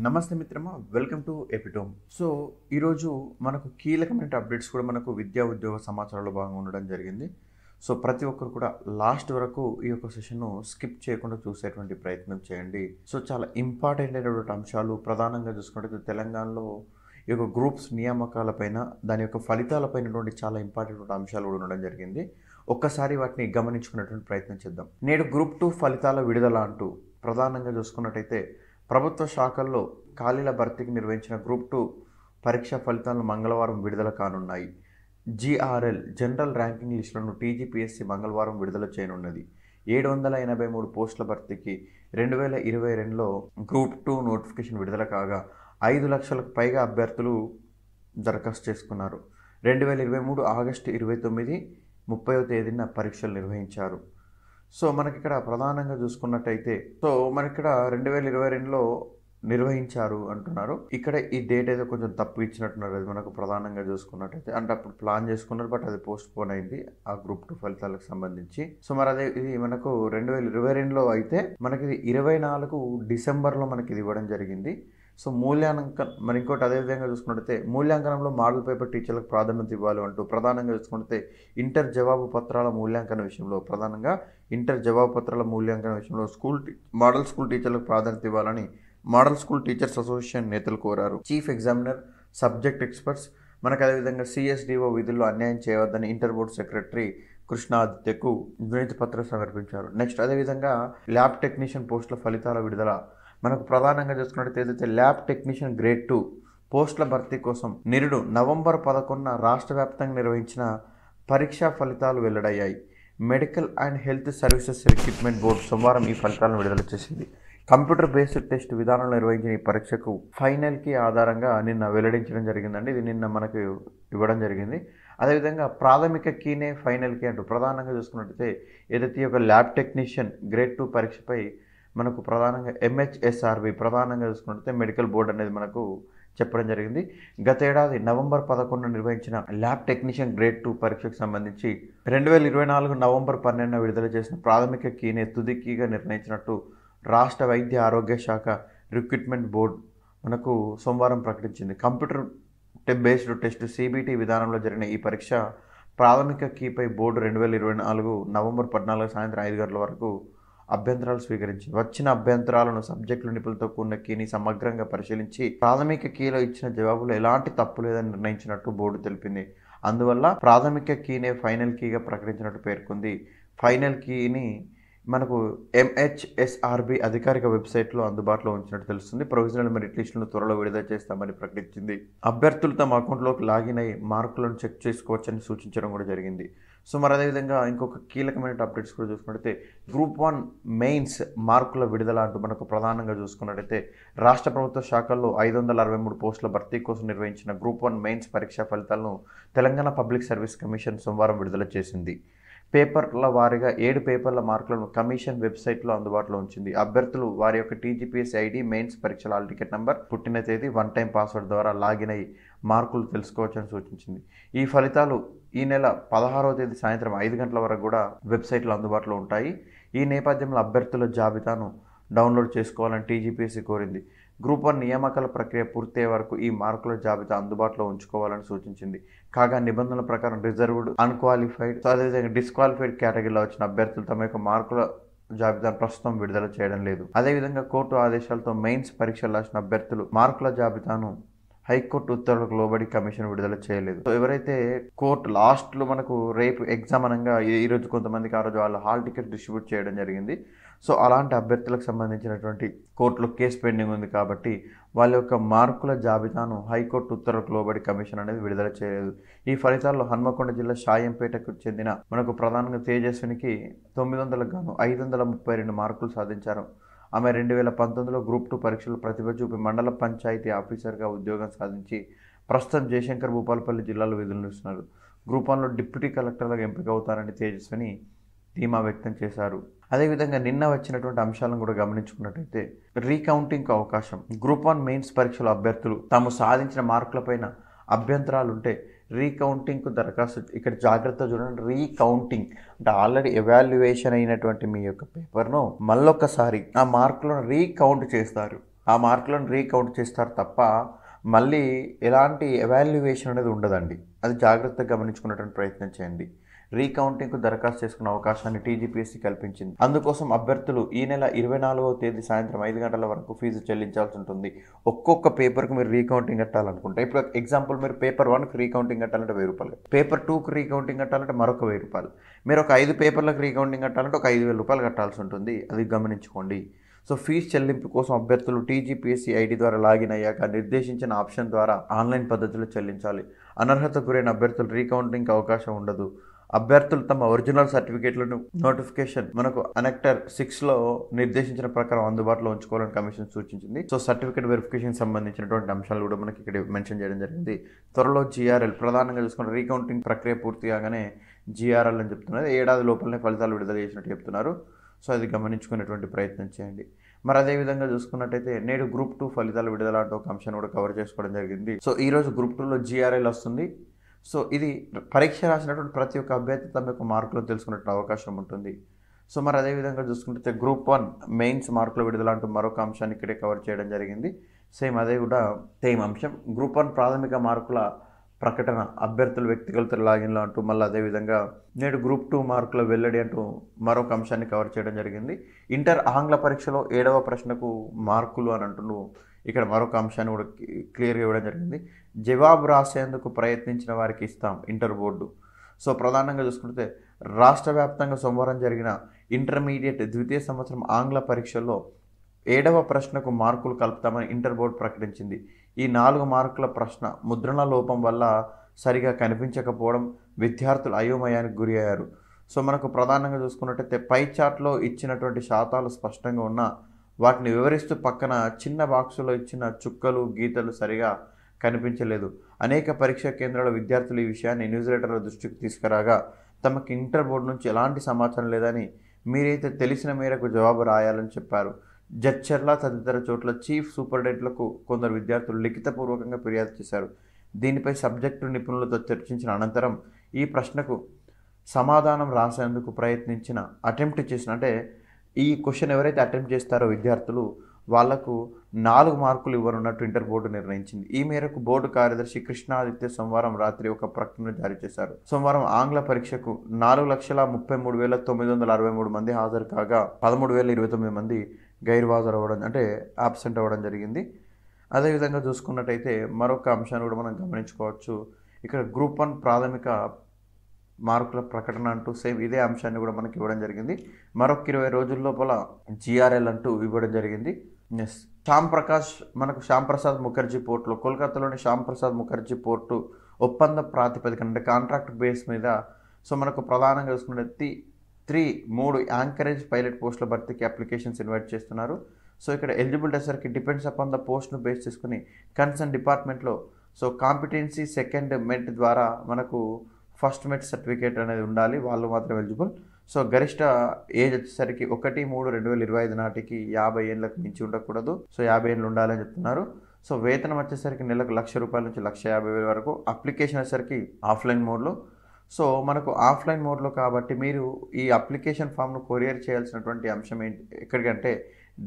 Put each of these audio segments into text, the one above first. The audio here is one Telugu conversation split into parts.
నమస్తే మిత్రమా, వెల్కమ్ టు ఎపిటోమ్. సో ఈరోజు మనకు కీలకమైన అప్డేట్స్ కూడా మనకు విద్యా ఉద్యోగ సమాచారంలో భాగంగా ఉండడం జరిగింది. సో ప్రతి ఒక్కరు కూడా లాస్ట్ వరకు ఈ యొక్క సెషన్ను స్కిప్ చేయకుండా చూసేటువంటి ప్రయత్నం చేయండి. సో చాలా ఇంపార్టెంట్ అయినటువంటి అంశాలు ప్రధానంగా చూసుకుంటే తెలంగాణలో ఈ యొక్క గ్రూప్స్ నియామకాలపైన దాని యొక్క ఫలితాలపైనటువంటి చాలా ఇంపార్టెంట్ అంశాలు కూడా ఉండడం జరిగింది. ఒక్కసారి వాటిని గమనించుకునేటువంటి ప్రయత్నం చేద్దాం. నేడు గ్రూప్ 2 ఫలితాల విడుదల అంటూ ప్రధానంగా చూసుకున్నట్టయితే ప్రభుత్వ శాఖల్లో ఖాళీల భర్తీకి నిర్వహించిన గ్రూప్ 2 పరీక్ష ఫలితాలను మంగళవారం విడుదల కానున్నాయి. జిఆర్ఎల్ జనరల్ ర్యాంకింగ్ లిస్టులను టీజీపీఎస్సీ మంగళవారం విడుదల చేయనున్నది. 783 పోస్టుల భర్తీకి 2022లో గ్రూప్ 2 నోటిఫికేషన్ విడుదల కాగా 5 లక్షలకు పైగా అభ్యర్థులు దరఖాస్తు చేసుకున్నారు. 2023 ఆగస్టు 29, 30వ తేదీన పరీక్షలు నిర్వహించారు. సో మనకిక్కడ ప్రధానంగా చూసుకున్నట్టయితే మనకిక్కడ 2022లో నిర్వహించారు అంటున్నారు. ఇక్కడ ఈ డేట్ అయితే కొంచెం తప్పు ఇచ్చినట్టున్నారు. అది మనకు ప్రధానంగా చూసుకున్నట్టయితే అంటే అప్పుడు ప్లాన్ చేసుకున్నారు, బట్ అది పోస్ట్ పోన్ అయింది ఆ గ్రూప్ 2 ఫలితాలకు సంబంధించి. సో మరి అదే ఇది మనకు 2022లో అయితే మనకి 24 డిసెంబర్లో మనకి ఇది ఇవ్వడం జరిగింది. సో మూల్యాంకనం మరి ఇంకోటి అదేవిధంగా చూసుకున్నట్టయితే మూల్యాంకనంలో మోడల్ పేపర్ టీచర్లకు ప్రాధాన్యత ఇవ్వాలి అంటూ ప్రధానంగా చూసుకుంటే ఇంటర్ జవాబు పత్రాల మూల్యాంకన విషయంలో మోడల్ స్కూల్ టీచర్లకు ప్రాధాన్యత ఇవ్వాలని మోడల్ స్కూల్ టీచర్స్ అసోసియేషన్ నేతలు కోరారు. చీఫ్ ఎగ్జామినర్, సబ్జెక్ట్ ఎక్స్పర్ట్స్ మనకు అదేవిధంగా సిఎస్డిఓ విధుల్లో అన్యాయం చేయవద్దని ఇంటర్ బోర్డు సెక్రటరీ కృష్ణాదిత్యకు వినతి పత్రం సమర్పించారు. నెక్స్ట్ అదేవిధంగా ల్యాబ్ టెక్నీషియన్ పోస్టుల ఫలితాల విడుదల మనకు ప్రధానంగా చూసుకున్నట్టయితే ఏదైతే ల్యాబ్ టెక్నీషియన్ గ్రేడ్ 2 పోస్టుల భర్తీ కోసం నిరుడు నవంబర్ 11న రాష్ట్ర వ్యాప్తంగా నిర్వహించిన పరీక్షా ఫలితాలు వెల్లడయ్యాయి. Medical and health services recruitment board సోమవారం ఈ ఫలితాలను విడుదల చేసింది. కంప్యూటర్ బేస్డ్ టెస్ట్ విధానంలో నిర్వహించిన ఈ పరీక్షకు ఫైనల్ కీ ఆధారంగా నిన్న వెల్లడించడం జరిగిందండి. ఇది నిన్న మనకు ఇవ్వడం జరిగింది. అదేవిధంగా ప్రాథమిక కీనే ఫైనల్ కీ అంటూ ప్రధానంగా చూసుకున్నట్టయితే ఏదైతే ఈ యొక్క ల్యాబ్ టెక్నీషియన్ గ్రేడ్ 2 పరీక్షపై మనకు ప్రధానంగా MHSRB ప్రధానంగా చూసుకున్నట్లయితే మెడికల్ బోర్డు అనేది మనకు చెప్పడం జరిగింది. గత ఏడాది నవంబర్ 11న నిర్వహించిన ల్యాబ్ టెక్నీషియన్ గ్రేడ్ 2 పరీక్షకు సంబంధించి 2024 నవంబర్ 12న విడుదల చేసిన ప్రాథమిక కీనే తుది కీగా నిర్ణయించినట్టు రాష్ట్ర వైద్య ఆరోగ్య శాఖ రిక్రూట్మెంట్ బోర్డు మనకు సోమవారం ప్రకటించింది. కంప్యూటర్ బేస్డ్ టెస్ట్ CBT విధానంలో జరిగిన ఈ పరీక్ష ప్రాథమిక కీపై బోర్డు 2024 నవంబర్ 14 సాయంత్రం 5 గంటల వరకు అభ్యంతరాలు స్వీకరించింది. వచ్చిన అభ్యంతరాలను సబ్జెక్టుల నిపుణులతో కూడిన కీని సమగ్రంగా పరిశీలించి ప్రాథమిక కీలో ఇచ్చిన జవాబులో ఎలాంటి తప్పు లేదని నిర్ణయించినట్టు బోర్డు తెలిపింది. అందువల్ల ప్రాథమిక కీనే ఫైనల్ కీగా ప్రకటించినట్టు పేర్కొంది. ఫైనల్ కీని మనకు MHSRB అధికారిక వెబ్సైట్లో అందుబాటులో ఉంచినట్టు తెలుస్తుంది. ప్రొవిజనల్ మెరిట్ లిస్టులను త్వరలో విడుదల చేస్తామని ప్రకటించింది. అభ్యర్థులు తమ అకౌంట్లోకి లాగిన్ అయ్యి మార్కులను చెక్ చేసుకోవచ్చని సూచించడం కూడా జరిగింది. సో మరి అదేవిధంగా ఇంకొక కీలకమైన అప్డేట్స్ కూడా చూసుకున్నట్టయితే గ్రూప్ 1 మెయిన్స్ మార్కుల విడుదల అంటూ మనకు ప్రధానంగా చూసుకున్నట్టయితే రాష్ట్ర ప్రభుత్వ శాఖల్లో 563 పోస్టుల భర్తీ కోసం నిర్వహించిన గ్రూప్ 1 మెయిన్స్ పరీక్షా ఫలితాలను తెలంగాణ పబ్లిక్ సర్వీస్ కమిషన్ సోమవారం విడుదల చేసింది. పేపర్ల వారీగా 7 పేపర్ల మార్కులను కమిషన్ వెబ్సైట్లో అందుబాటులో ఉంచింది. అభ్యర్థులు వారి యొక్క టీజీపీఎస్ ఐడి, మెయిన్స్ పరీక్షల హాల్ టికెట్ నెంబర్, పుట్టిన తేదీ, 1 టైం పాస్వర్డ్ ద్వారా లాగిన్ అయ్యి మార్కులు తెలుసుకోవచ్చని సూచించింది. ఈ ఫలితాలు ఈ నెల 16వ తేదీ సాయంత్రం 5 గంటల వరకు కూడా వెబ్సైట్లో అందుబాటులో ఉంటాయి. ఈ నేపథ్యంలో అభ్యర్థుల జాబితాను డౌన్లోడ్ చేసుకోవాలని టీజీపీఎస్సీ కోరింది. గ్రూప్ 1 నియామకాల ప్రక్రియ పూర్తయ్యే వరకు ఈ మార్కుల జాబితా అందుబాటులో ఉంచుకోవాలని సూచించింది. కాగా నిబంధనల ప్రకారం రిజర్వ్డ్, అన్క్వాలిఫైడ్, అదేవిధంగా డిస్క్వాలిఫైడ్ కేటగిరీలో వచ్చిన అభ్యర్థులు తమ యొక్క మార్కుల జాబితాను ప్రస్తుతం విడుదల చేయడం లేదు. అదేవిధంగా కోర్టు ఆదేశాలతో మెయిన్స్ పరీక్షలు రాసిన అభ్యర్థులు మార్కుల జాబితాను హైకోర్టు ఉత్తర్వులకు లోబడి కమిషన్ విడుదల చేయలేదు. సో ఎవరైతే కోర్టు లాస్ట్లో మనకు రేపు ఎగ్జామ్ అనగా ఈరోజు కొంతమందికి ఆ రోజు వాళ్ళ హాల్ టికెట్ డిస్ట్రిబ్యూట్ చేయడం జరిగింది. సో అలాంటి అభ్యర్థులకు సంబంధించినటువంటి కోర్టులో కేసు పెండింగ్ ఉంది కాబట్టి వాళ్ళ యొక్క మార్కుల జాబితాను హైకోర్టు ఉత్తర్వులకు లోబడి కమిషన్ అనేది విడుదల చేయలేదు. ఈ ఫలితాల్లో హన్మకొండ జిల్లా షాయంపేటకు చెందిన మనకు ప్రధానంగా తేజస్వినికి 900కు గాను 532 మార్కులు సాధించారు. ఆమె 2019లో గ్రూప్ 2 పరీక్షలు ప్రతిభ చూపి మండల పంచాయతీ ఆఫీసర్గా ఉద్యోగం సాధించి ప్రస్తుతం జయశంకర్ భూపాలపల్లి జిల్లాలో విధులు నిర్వహిస్తున్నారు. గ్రూప్ 1లో డిప్యూటీ కలెక్టర్లుగా ఎంపిక అవుతారని తేజస్విని ధీమా వ్యక్తం చేశారు. అదేవిధంగా నిన్న వచ్చినటువంటి అంశాలను కూడా గమనించుకున్నట్టయితే రీకౌంటింగ్కు అవకాశం. గ్రూప్ 1 మెయిన్స్ పరీక్షల అభ్యర్థులు తాము సాధించిన మార్కులపైన అభ్యంతరాలు ఉంటే రీకౌంటింగ్కు దరఖాస్తు. ఇక్కడ జాగ్రత్త చూడండి, రీకౌంటింగ్ అంటే ఆల్రెడీ ఎవాల్యుయేషన్ అయినటువంటి మీ యొక్క పేపర్ను మళ్ళొక్కసారి ఆ మార్కులను రీకౌంట్ చేస్తారు. ఆ మార్కులను రీకౌంట్ చేస్తారు తప్ప మళ్ళీ ఎలాంటి ఎవాల్యుయేషన్ అనేది ఉండదండి. అది జాగ్రత్తగా గమనించుకునేటువంటి ప్రయత్నం చేయండి. రీకౌంటింగ్కు దరఖాస్తు చేసుకునే అవకాశాన్ని టీజీపీఎస్సీ కల్పించింది. అందుకోసం అభ్యర్థులు ఈ నెల 24వ తేదీ సాయంత్రం 5 గంటల వరకు ఫీజు చెల్లించాల్సి ఉంటుంది. ఒక్కొక్క పేపర్కి మీరు రీకౌంటింగ్ కట్టాలనుకుంటే, ఇప్పుడు ఎగ్జాంపుల్ మీరు పేపర్ 1కి రీకౌంటింగ్ కట్టాలంటే ₹1000, పేపర్ 2కి రీకౌంటింగ్ కట్టాలంటే మరొక ₹1000, మీరు ఒక 5 పేపర్లకు రీకౌంటింగ్ కట్టాలంటే ఒక ₹5000 కట్టాల్సి ఉంటుంది. అది గమనించుకోండి. సో ఫీజు చెల్లింపు కోసం అభ్యర్థులు టీజీపీఎస్సీ ఐడి ద్వారా లాగిన్ అయ్యాక నిర్దేశించిన ఆప్షన్ ద్వారా ఆన్లైన్ పద్ధతిలో చెల్లించాలి. అనర్హతకు గురైన అభ్యర్థులు రీకౌంటింగ్కి అవకాశం ఉండదు. అభ్యర్థులు తమ ఒరిజినల్ సర్టిఫికేట్లను నోటిఫికేషన్ మనకు అనెక్టర్ 6లో నిర్దేశించిన ప్రకారం అందుబాటులో ఉంచుకోవాలని కమిషన్ సూచించింది. సో సర్టిఫికేట్ వెరిఫికేషన్ సంబంధించినటువంటి అంశాలు కూడా మనకి ఇక్కడ మెన్షన్ చేయడం జరిగింది. త్వరలో జీఆర్ఎల్ ప్రధానంగా చూసుకున్న రీకౌంటింగ్ ప్రక్రియ పూర్తి కాగానే జీఆర్ఎల్ అని చెప్తున్నారు. ఏడాది లోపలనే ఫలితాలు విడుదల చేసినట్టు చెప్తున్నారు. సో అది గమనించుకునేటువంటి ప్రయత్నం చేయండి. మరి అదేవిధంగా చూసుకున్నట్టయితే నేడు గ్రూప్ 2 ఫలితాలు విడుదల అంటే ఒక అంశాన్ని కూడా కవర్ చేసుకోవడం జరిగింది. సో ఈరోజు గ్రూప్ 2లో జీఆర్ఎల్ వస్తుంది. సో ఇది పరీక్ష రాసినటువంటి ప్రతి ఒక్క అభ్యర్థి తమ యొక్క మార్కులు తెలుసుకునే అవకాశం ఉంటుంది. సో మరి అదేవిధంగా చూసుకుంటే గ్రూప్ 1 మెయిన్స్ మార్కుల విడుదల అంటూ మరొక అంశాన్ని ఇక్కడే కవర్ చేయడం జరిగింది. అదే కూడా సేమ్ అంశం గ్రూప్ 1 ప్రాథమిక మార్కుల ప్రకటన అభ్యర్థుల వ్యక్తిగత లాగిన్లు అంటూ మళ్ళీ అదేవిధంగా నేడు గ్రూప్ 2 మార్కుల వెల్లడి అంటూ మరొక అంశాన్ని కవర్ చేయడం జరిగింది. ఇంటర్ ఆంగ్ల పరీక్షలో 7వ ప్రశ్నకు మార్కులు అని అంటూ ఇక్కడ మరొక అంశాన్ని కూడా క్లియర్గా ఇవ్వడం జరిగింది. జవాబు రాసేందుకు ప్రయత్నించిన వారికి ఇస్తాం ఇంటర్ బోర్డు. సో ప్రధానంగా చూసుకుంటే రాష్ట్ర వ్యాప్తంగా సోమవారం జరిగిన ఇంటర్మీడియట్ ద్వితీయ సంవత్సరం ఆంగ్ల పరీక్షల్లో 7వ ప్రశ్నకు మార్కులు కలుపుతామని ఇంటర్ బోర్డు ప్రకటించింది. ఈ 4 మార్కుల ప్రశ్న ముద్రణ లోపం వల్ల సరిగా కనిపించకపోవడం విద్యార్థులు అయోమయానికి గురి అయ్యారు. సో మనకు ప్రధానంగా చూసుకున్నట్టయితే పై చార్ట్లో ఇచ్చినటువంటి శాతాలు స్పష్టంగా ఉన్నా వాటిని వివరిస్తూ పక్కన చిన్న బాక్సులో ఇచ్చిన చుక్కలు గీతలు సరిగా కనిపించలేదు. అనేక పరీక్షా కేంద్రాల విద్యార్థులు ఈ విషయాన్ని న్యూజిలేటర్ల దృష్టికి తీసుకురాగా తమకు ఇంటర్ బోర్డు నుంచి ఎలాంటి సమాచారం లేదని మీరైతే తెలిసిన మేరకు జవాబు రాయాలని చెప్పారు. జడ్చర్ల తదితర చోట్ల చీఫ్ సూపరింటెండెంట్లకు కొందరు విద్యార్థులు లిఖితపూర్వకంగా ఫిర్యాదు చేశారు. దీనిపై సబ్జెక్టు నిపుణులతో చర్చించిన అనంతరం ఈ ప్రశ్నకు సమాధానం రాసేందుకు అటెంప్ట్ చేసిన అంటే ఈ క్వశ్చన్ ఎవరైతే అటెంప్ట్ చేస్తారో విద్యార్థులు వాళ్లకు 4 మార్కులు ఇవ్వనున్నట్టు ఇంటర్ బోర్డు నిర్ణయించింది. ఈ మేరకు బోర్డు కార్యదర్శి కృష్ణాదిత్య సోమవారం రాత్రి ఒక ప్రకటన జారీ చేశారు. సోమవారం ఆంగ్ల పరీక్షకు 4,33,963 మంది హాజరు కాగా 13,029 మంది గైర్హాజరు అవ్వడం అంటే ఆబ్సెంట్ అవ్వడం జరిగింది. అదేవిధంగా చూసుకున్నట్టయితే మరొక అంశాన్ని కూడా మనం గమనించుకోవచ్చు. ఇక్కడ గ్రూప్ 1 ప్రాథమిక మార్కుల ప్రకటన అంటూ సేమ్ ఇదే అంశాన్ని కూడా మనకి ఇవ్వడం జరిగింది. మరొక 20 రోజుల లోపల జీఆర్ఎల్ అంటూ ఇవ్వడం జరిగింది. శ్యామ్ ప్రసాద్ ముఖర్జీ పోర్టులో కోల్కతాలోని శ్యామ్ ప్రసాద్ ముఖర్జీ పోర్టు ఒప్పంద ప్రాతిపదికన అంటే కాంట్రాక్ట్ బేస్ మీద సో మనకు ప్రధానంగా చూసుకుంటే 3 యాంకరేజ్ పైలట్ పోస్టుల భర్తీకి అప్లికేషన్స్ ఇన్వైట్ చేస్తున్నారు. సో ఇక్కడ ఎలిజిబిలిటీ వచ్చేసరికి డిపెండ్స్ అపాన్ ద పోస్ట్ను బేస్ చేసుకుని కన్సర్న్ డిపార్ట్మెంట్లో సో కాంపిటెన్సీ సెకండ్ మెట్ ద్వారా మనకు ఫస్ట్ మెట్ సర్టిఫికేట్ అనేది ఉండాలి, వాళ్ళు మాత్రం ఎలిజిబుల్. సో గరిష్ట ఏజ్ వచ్చేసరికి 1/3/2025 నాటికి 50 ఏళ్ళకు మించి ఉండకూడదు. సో 50 ఏళ్ళు ఉండాలని చెప్తున్నారు. సో వేతనం వచ్చేసరికి నెలకు ₹1,00,000 నుంచి ₹1,50,000 వరకు. అప్లికేషన్ వచ్చేసరికి ఆఫ్లైన్ మోడ్లో. సో మనకు ఆఫ్లైన్ మోడ్లో కాబట్టి మీరు ఈ అప్లికేషన్ ఫామ్ను కొరియర్ చేయాల్సినటువంటి అంశం ఏంటి ఎక్కడికంటే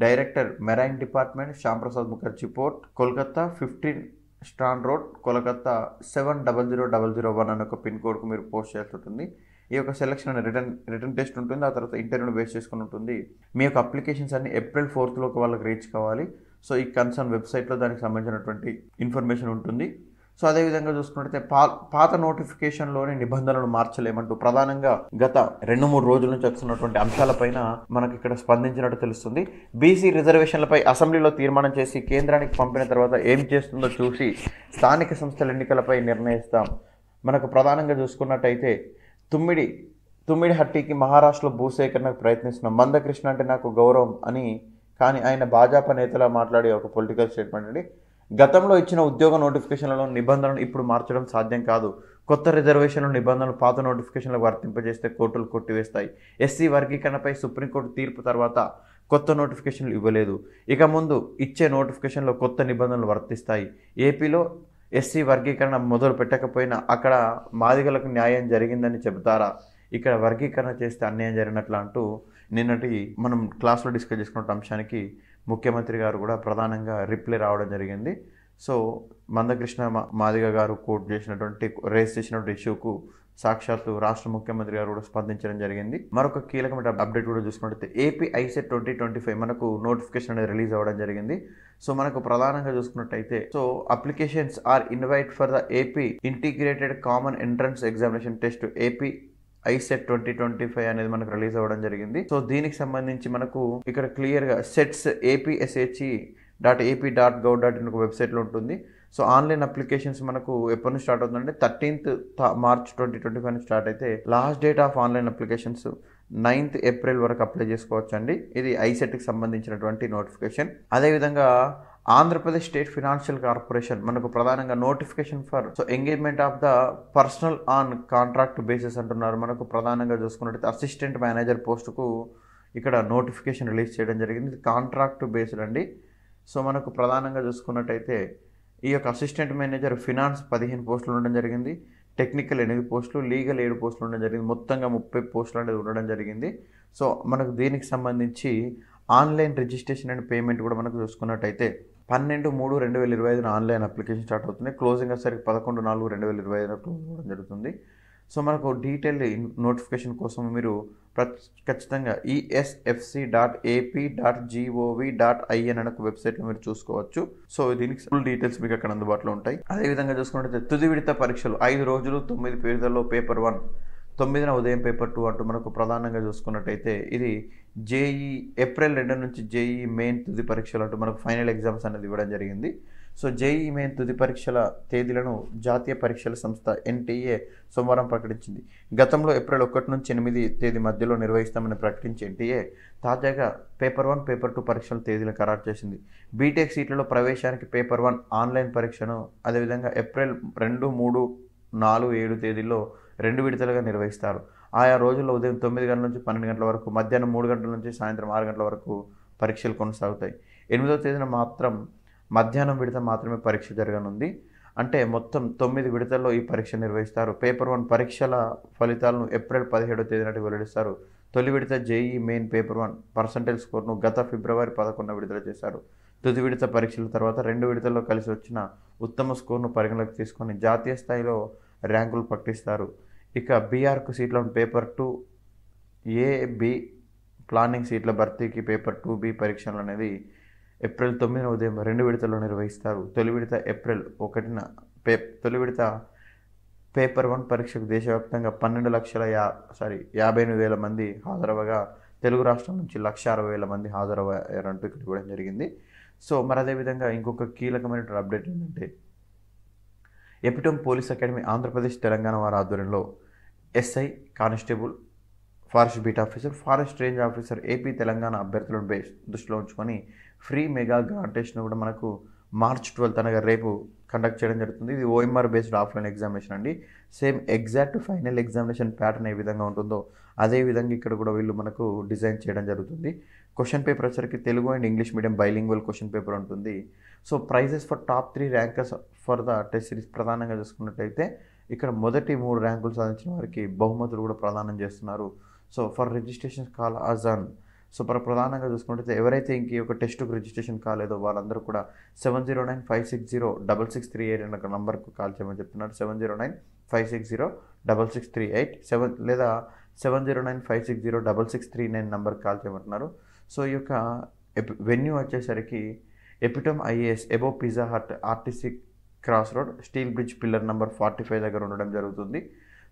director marine department Shyam Prasad Mukherjee port Kolkata 15 Strand road Kolkata 700001 అనే ఒక పిన్ కోడ్కు మీరు పోస్ట్ చేయాల్సి ఉంటుంది. ఈ యొక్క సెలక్షన్ అనే రిటర్న్ టెస్ట్ ఉంటుంది. ఆ తర్వాత ఇంటర్వ్యూని బేస్ చేసుకుని ఉంటుంది. మీ యొక్క అప్లికేషన్స్ అన్ని April 4th వాళ్ళకి రీచ్ కావాలి. సో ఈ కన్సర్న్ వెబ్సైట్లో దానికి సంబంధించినటువంటి ఇన్ఫర్మేషన్ ఉంటుంది. సో అదేవిధంగా చూసుకున్నట్లయితే పాత నోటిఫికేషన్లోని నిబంధనలు మార్చలేమంటూ ప్రధానంగా గత 2-3 రోజుల నుంచి వస్తున్నటువంటి అంశాలపైన మనకి ఇక్కడ స్పందించినట్టు తెలుస్తుంది. బీసీ రిజర్వేషన్లపై అసెంబ్లీలో తీర్మానం చేసి కేంద్రానికి పంపిన తర్వాత ఏం చేస్తుందో చూసి స్థానిక సంస్థల ఎన్నికలపై నిర్ణయిస్తాం. మనకు ప్రధానంగా చూసుకున్నట్టయితే తుమ్మిడిహట్టికి మహారాష్ట్రలో భూసేకరణకు ప్రయత్నిస్తున్నాం. మందకృష్ణ అంటే నాకు గౌరవం అని కానీ ఆయన భాజపా నేతలా మాట్లాడే ఒక పొలిటికల్ స్టేట్మెంట్ అండి. గతంలో ఇచ్చిన ఉద్యోగ నోటిఫికేషన్లలో నిబంధనలు ఇప్పుడు మార్చడం సాధ్యం కాదు. కొత్త రిజర్వేషన్ల నిబంధనలు పాత నోటిఫికేషన్లకు వర్తింపజేస్తే కోర్టులు కొట్టివేస్తాయి. ఎస్సీ వర్గీకరణపై సుప్రీంకోర్టు తీర్పు తర్వాత కొత్త నోటిఫికేషన్లు ఇవ్వలేదు. ఇక ముందు ఇచ్చే నోటిఫికేషన్లో కొత్త నిబంధనలు వర్తిస్తాయి. ఏపీలో ఎస్సీ వర్గీకరణ మొదలు పెట్టకపోయినా అక్కడ మాదిగలకు న్యాయం జరిగిందని చెబుతారా? ఇక్కడ వర్గీకరణ చేస్తే అన్యాయం జరిగినట్లు అంటూ నిన్నటి మనం క్లాస్లో డిస్కస్ చేసుకున్న అంశానికి ముఖ్యమంత్రి గారు కూడా ప్రధానంగా రిప్లై రావడం జరిగింది. సో మందకృష్ణ మాదిగ గారు కోట్ చేసినటువంటి రేస్ చేసినటువంటి ఇష్యూకు సాక్షాత్తు రాష్ట్ర ముఖ్యమంత్రి గారు కూడా స్పందించడం జరిగింది. మరొక కీలకమైన అప్డేట్ కూడా చూసుకున్నట్లయితే ఏపీ ఐసెట్ 2025 మనకు నోటిఫికేషన్ అనేది రిలీజ్ అవ్వడం జరిగింది. సో మనకు ప్రధానంగా చూసుకున్నట్టయితే so applications are invite for the AP integrated common entrance examination test AP ICET 2025 అనేది మనకు రిలీజ్ అవ్వడం జరిగింది. సో దీనికి సంబంధించి మనకు ఇక్కడ క్లియర్గా సెట్స్ APSHE.AP.gov.in ఒక వెబ్సైట్లో ఉంటుంది. సో ఆన్లైన్ అప్లికేషన్స్ మనకు ఎప్పటి నుంచి స్టార్ట్ అవుతుందంటే 13th మార్చ్ 2025 స్టార్ట్ అయితే last date of online applications 9th April వరకు అప్లై చేసుకోవచ్చు అండి. ఇది ఐసెట్కి సంబంధించినటువంటి నోటిఫికేషన్. అదేవిధంగా ఆంధ్రప్రదేశ్ స్టేట్ ఫినాన్షియల్ కార్పొరేషన్ మనకు ప్రధానంగా notification for so engagement of the personal on contract basis అంటున్నారు. మనకు ప్రధానంగా చూసుకున్నట్లయితే అసిస్టెంట్ మేనేజర్ పోస్టుకు ఇక్కడ నోటిఫికేషన్ రిలీజ్ చేయడం జరిగింది. ఇది కాంట్రాక్ట్ బేస్డ్ అండి. సో మనకు ప్రధానంగా చూసుకున్నట్టయితే ఈ యొక్క అసిస్టెంట్ మేనేజర్ ఫినాన్స్ 15 పోస్టులు ఉండడం జరిగింది, టెక్నికల్ 8 పోస్టులు, లీగల్ 7 పోస్టులు ఉండడం జరిగింది. మొత్తంగా 30 పోస్టులు అనేది ఉండడం జరిగింది. సో మనకు దీనికి సంబంధించి ఆన్లైన్ రిజిస్ట్రేషన్ అండ్ పేమెంట్ కూడా మనకు చూసుకున్నట్టయితే 12/3/2025 ఆన్లైన్ అప్లికేషన్ స్టార్ట్ అవుతుంది. క్లోజింగ్ వచ్చేసరికి 11/4/2025 క్లోజ్ అవ్వడం జరుగుతుంది. సో మనకు డీటెయిల్ నోటిఫికేషన్ కోసం మీరు ఖచ్చితంగా esfc.ap.gov.in అనే వెబ్సైట్లో మీరు చూసుకోవచ్చు. సో దీనికి ఫుల్ డీటెయిల్స్ మీకు అక్కడ అందుబాటులో ఉంటాయి. అదేవిధంగా చూసుకున్నట్లయితే తుది విడత పరీక్షలు 5 రోజులు 9 పేజీలలో పేపర్ 1 9న ఉదయం పేపర్ 2 అంటూ మనకు ప్రధానంగా చూసుకున్నట్టయితే ఇది జేఈ ఏప్రిల్ 2 నుంచి జేఈ మెయిన్ తుది పరీక్షలు అంటూ మనకు ఫైనల్ ఎగ్జామ్స్ అనేది ఇవ్వడం జరిగింది. సో జేఈ మెయిన్ తుది పరీక్షల తేదీలను జాతీయ పరీక్షల సంస్థ NTA సోమవారం ప్రకటించింది. గతంలో ఏప్రిల్ 1 నుంచి 8 తేదీ మధ్యలో నిర్వహిస్తామని ప్రకటించి NTA తాజాగా పేపర్ 1 పేపర్ 2 పరీక్షల తేదీలను ఖరారు చేసింది. బీటెక్ సీట్లలో ప్రవేశానికి పేపర్ 1 ఆన్లైన్ పరీక్షను అదేవిధంగా ఏప్రిల్ 2, 3, 4, 7 తేదీల్లో 2 విడతలుగా నిర్వహిస్తారు. ఆయా రోజుల్లో ఉదయం 9 గంటల నుంచి 12 గంటల వరకు, మధ్యాహ్నం 3 గంటల నుంచి సాయంత్రం 6 గంటల వరకు పరీక్షలు కొనసాగుతాయి. 8వ తేదీన మాత్రం మధ్యాహ్నం విడత మాత్రమే పరీక్ష జరగనుంది. అంటే మొత్తం 9 విడతల్లో ఈ పరీక్ష నిర్వహిస్తారు. పేపర్ 1 పరీక్షల ఫలితాలను ఏప్రిల్ 17వ తేదీ నాటికి వెల్లడిస్తారు. తొలి విడత జేఈ మెయిన్ పేపర్ 1 పర్సంటేజ్ స్కోర్ను గత ఫిబ్రవరి 11న విడుదల చేశారు. తుది విడత పరీక్షల తర్వాత 2 విడతల్లో కలిసి వచ్చిన ఉత్తమ స్కోర్ను పరిగణలోకి తీసుకొని జాతీయ స్థాయిలో ర్యాంకులు ప్రకటిస్తారు. ఇక బీఆర్కు సీట్లను పేపర్ 2A, B ప్లానింగ్ సీట్ల భర్తీకి పేపర్ 2B పరీక్షలు అనేది ఏప్రిల్ 9న ఉదయం 2 విడతల్లో నిర్వహిస్తారు. తొలి విడత ఏప్రిల్ 1న తొలి విడత పేపర్ 1 పరీక్షకు దేశవ్యాప్తంగా 58,000 మంది హాజరవగా తెలుగు రాష్ట్రాల నుంచి 1,60,000 మంది హాజరయ్యారంటూ ఇక్కడ ఇవ్వడం జరిగింది. సో మరి అదేవిధంగా ఇంకొక కీలకమైన అప్డేట్ ఏంటంటే epitome police academy Andhra Pradesh Telangana వారి ఆధ్వర్యంలో SI constable, forest beat officer, forest range officer AP Telangana అభ్యర్థులను దృష్టిలో ఉంచుకొని ఫ్రీ మెగా గ్రాండ్ టెస్ట్ను కూడా మనకు మార్చ్ 12 అనగా రేపు కండక్ట్ చేయడం జరుగుతుంది. ఇది OMR బేస్డ్ ఆఫ్లైన్ ఎగ్జామినేషన్ అండి. Same exact final examination pattern ఏ విధంగా ఉంటుందో అదే విధంగా ఇక్కడ కూడా వీళ్ళు మనకు డిజైన్ చేయడం జరుగుతుంది. క్వశ్చన్ పేపర్ వచ్చరికి Telugu and English medium bilingual question paper ఉంటుంది. So prizes for top 3 rankers for the test series ప్రధానంగా చూసుకున్నట్టయితే ఇక్కడ మొదటి 3 ర్యాంకులు సాధించిన వారికి బహుమతులు కూడా ప్రదానం చేస్తున్నారు. సో ఫర్ రిజిస్ట్రేషన్ కాల్ అజాన్. సో ప్రధానంగా చూసుకుంటే ఎవరైతే ఇంక ఒక టెస్ట్కు రిజిస్ట్రేషన్ కాలేదో వాళ్ళందరూ కూడా 7095606638 అనే నంబర్కు కాల్ చేయమని చెప్తున్నారు. 7095606638 లేదా 7095606639 నెంబర్కి కాల్ చేయమంటున్నారు. సో ఈ యొక్క వెన్యూ వచ్చేసరికి Epitome IAS above Pizza Hut RTC cross road steel bridge pillar number 45 దగ్గర ఉండడం జరుగుతుంది.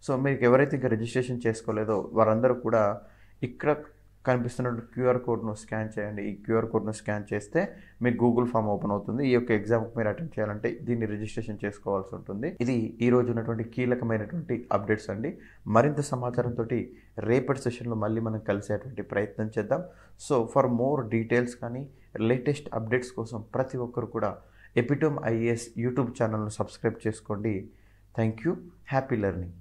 సో మీకు ఎవరైతే ఇంకా రిజిస్ట్రేషన్ చేసుకోలేదో వారందరూ కూడా ఇక్కడ కనిపిస్తున్న QR కోడ్ను స్కాన్ చేయండి. ఈ QR కోడ్ను స్కాన్ చేస్తే మీకు గూగుల్ ఫామ్ ఓపెన్ అవుతుంది. ఈ యొక్క ఎగ్జామ్కి మీరు అటెండ్ చేయాలంటే దీన్ని రిజిస్ట్రేషన్ చేసుకోవాల్సి ఉంటుంది. ఇది ఈ రోజు ఉన్నటువంటి కీలకమైనటువంటి అప్డేట్స్ అండి. మరింత సమాచారంతో రేపటి సెషన్లో మళ్ళీ మనం కలిసేటువంటి ప్రయత్నం చేద్దాం. సో ఫర్ మోర్ డీటెయిల్స్ కానీ లేటెస్ట్ అప్డేట్స్ కోసం ప్రతి ఒక్కరు కూడా ఎపిటోమ్ IAS యూట్యూబ్ ఛానల్ను సబ్స్క్రైబ్ చేసుకోండి. Thank you. Happy learning.